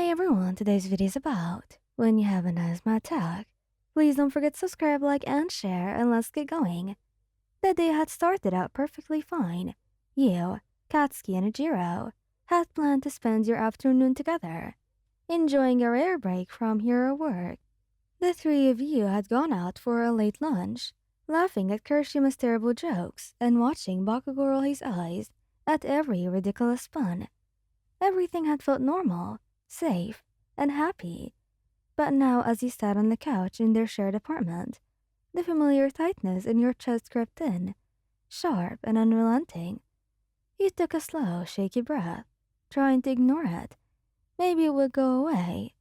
Hey everyone, today's video is about when you have an asthma attack. Please don't forget to subscribe, like, and share, and let's get going. The day had started out perfectly fine. You, Katsuki, and Jiro had planned to spend your afternoon together, enjoying a rare break from hero work. The three of you had gone out for a late lunch, laughing at Kirishima's terrible jokes and watching Bakugo roll his eyes at every ridiculous pun. Everything had felt normal, safe, and happy. But now, as you sat on the couch in their shared apartment, the familiar tightness in your chest crept in, sharp and unrelenting. You took a slow, shaky breath, trying to ignore it. Maybe it would go away.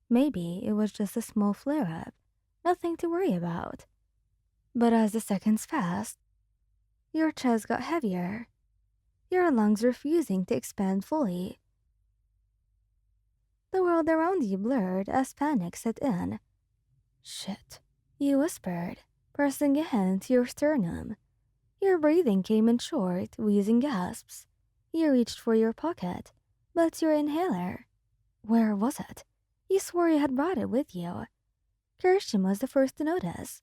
Maybe it was just a small flare-up, nothing to worry about. But as the seconds passed, your chest got heavier, your lungs refusing to expand fully. The world around you blurred as panic set in. "Shit," you whispered, pressing a hand to your sternum. Your breathing came in short, wheezing gasps. You reached for your pocket, but your inhaler. Where was it? You swore you had brought it with you. Kirishima was the first to notice.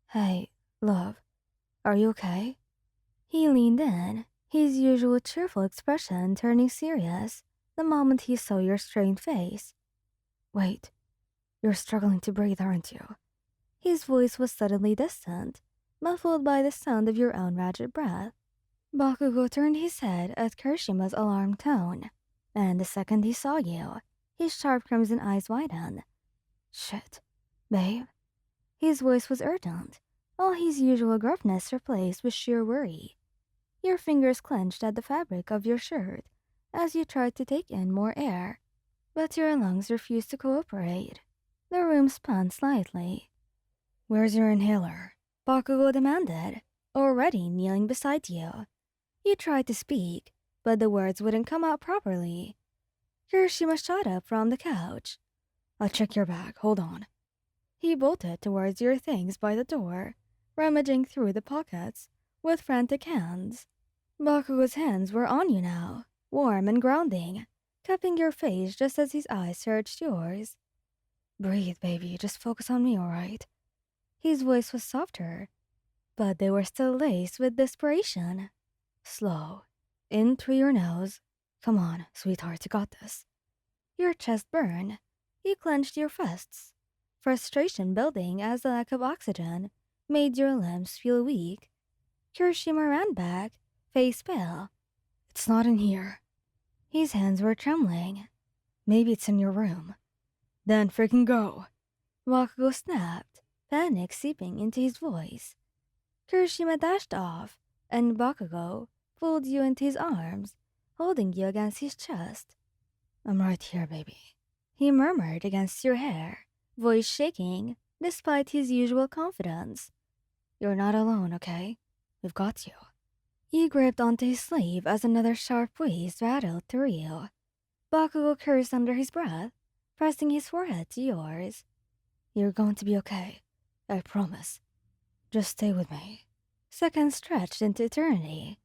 "Hey, love, are you okay?" He leaned in, his usual cheerful expression turning serious the moment he saw your strained face. "Wait, you're struggling to breathe, aren't you?" His voice was suddenly distant, muffled by the sound of your own ratchet breath. Bakugo turned his head at Kirishima's alarmed tone, and the second he saw you, his sharp crimson eyes widened. "Shit, babe?" His voice was urgent, all his usual gruffness replaced with sheer worry. Your fingers clenched at the fabric of your shirt as you tried to take in more air, but your lungs refused to cooperate. The room spun slightly. "Where's your inhaler?" Bakugo demanded, already kneeling beside you. You tried to speak, but the words wouldn't come out properly. Kirishima shot up from the couch. "I'll check your bag, hold on." He bolted towards your things by the door, rummaging through the pockets with frantic hands. Bakugo's hands were on you now, warm and grounding, cupping your face just as his eyes searched yours. "Breathe, baby, just focus on me, alright?" His voice was softer, but they were still laced with desperation. "Slow. In through your nose. Come on, sweetheart, you got this." Your chest burned. You clenched your fists, frustration building as the lack of oxygen made your limbs feel weak. Kirishima ran back, face pale. "It's not in here." His hands were trembling. "Maybe it's in your room." "Then freaking go." Bakugo snapped, panic seeping into his voice. Kirishima dashed off, and Bakugo pulled you into his arms, holding you against his chest. "I'm right here, baby," he murmured against your hair, voice shaking despite his usual confidence. "You're not alone, okay? We've got you." You gripped onto his sleeve as another sharp wheeze rattled through you. Bakugo cursed under his breath, pressing his forehead to yours. "You're going to be okay, I promise. Just stay with me." Seconds stretched into eternity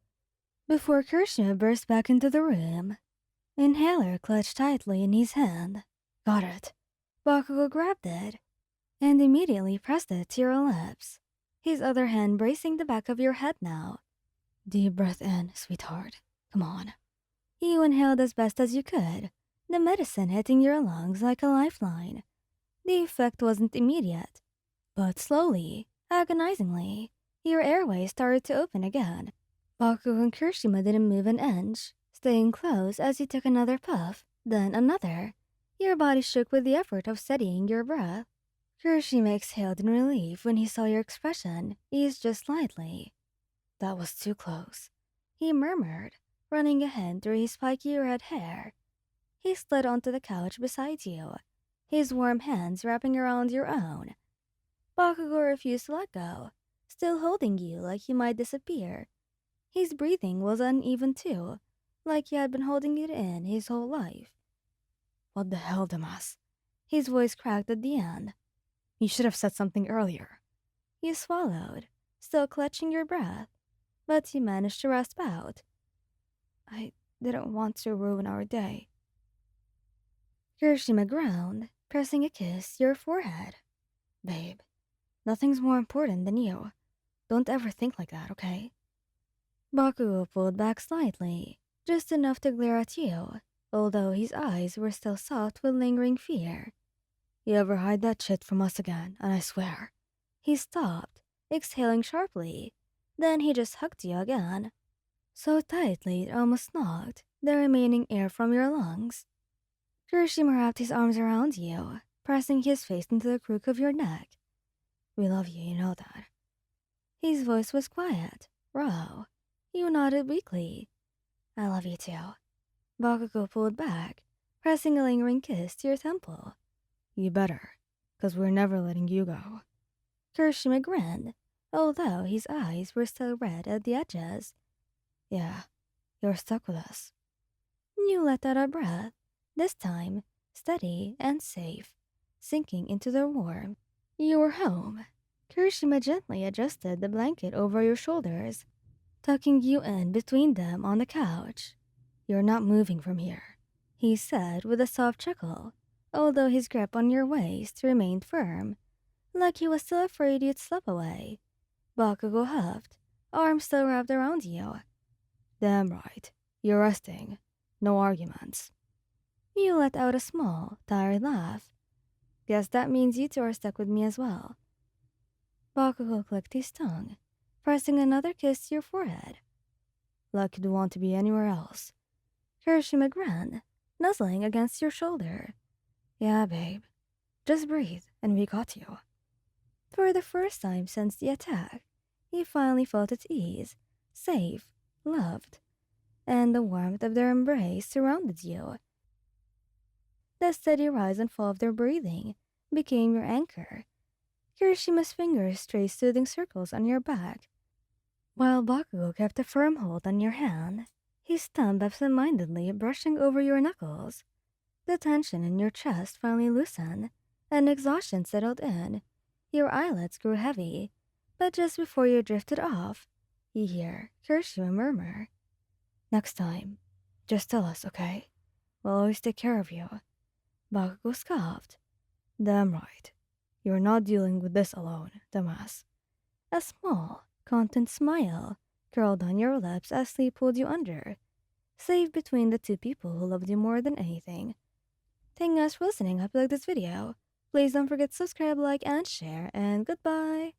before Kirishima burst back into the room. Inhaler clutched tightly in his hand. "Got it." Bakugo grabbed it and immediately pressed it to your lips, his other hand bracing the back of your head now. "Deep breath in, sweetheart. Come on." You inhaled as best as you could, the medicine hitting your lungs like a lifeline. The effect wasn't immediate, but slowly, agonizingly, your airways started to open again. Bakugo and Kirishima didn't move an inch, staying close as you took another puff, then another. Your body shook with the effort of steadying your breath. Kirishima exhaled in relief when he saw your expression ease just slightly. "That was too close," he murmured, running a hand through his spiky red hair. He slid onto the couch beside you, his warm hands wrapping around your own. Bakugo refused to let go, still holding you like he might disappear. His breathing was uneven too, like he had been holding it in his whole life. "What the hell, dumbass?" His voice cracked at the end. "You should have said something earlier." You swallowed, still clutching your breath, but you managed to rasp out. "I didn't want to ruin our day." Kirishima groaned, pressing a kiss to your forehead. Babe, nothing's more important than you. Don't ever think like that, okay? Bakugo pulled back slightly, just enough to glare at you, although his eyes were still soft with lingering fear. You ever hide that shit from us again, and I swear. He stopped, exhaling sharply. Then he just hugged you again. So tightly it almost knocked the remaining air from your lungs. Kirishima wrapped his arms around you, pressing his face into the crook of your neck. We love you, you know that. His voice was quiet, raw. You nodded weakly. I love you too. Bakugo pulled back, pressing a lingering kiss to your temple. You better, 'cause we're never letting you go. Kirishima grinned, although his eyes were still red at the edges. Yeah, you're stuck with us. You let out a breath, this time steady and safe, sinking into the warmth. You were home. Kirishima gently adjusted the blanket over your shoulders, tucking you in between them on the couch. You're not moving from here, he said with a soft chuckle, although his grip on your waist remained firm, like he was still afraid you'd slip away. Bakugo huffed, arms still wrapped around you. Damn right, you're resting. No arguments. You let out a small, tired laugh. Guess that means you two are stuck with me as well. Bakugo clicked his tongue, pressing another kiss to your forehead. Like you'd want to be anywhere else. Kirishima grinned, nuzzling against your shoulder. Yeah, babe. Just breathe, and we got you. For the first time since the attack, he finally felt at ease, safe, loved, and the warmth of their embrace surrounded you. The steady rise and fall of their breathing became your anchor. Kirishima's fingers traced soothing circles on your back, while Bakugo kept a firm hold on your hand, his thumb absent-mindedly brushing over your knuckles. The tension in your chest finally loosened, and exhaustion settled in. Your eyelids grew heavy, but just before you drifted off, you hear Kirishima murmur, Next time, just tell us, okay? We'll always take care of you. Bakugo scoffed. Damn right. You're not dealing with this alone, dumbass. A small, content smile curled on your lips as he pulled you under, safe between the two people who loved you more than anything. Thank you guys for listening. Hope you liked this video. Please don't forget to subscribe, like, and share, and goodbye!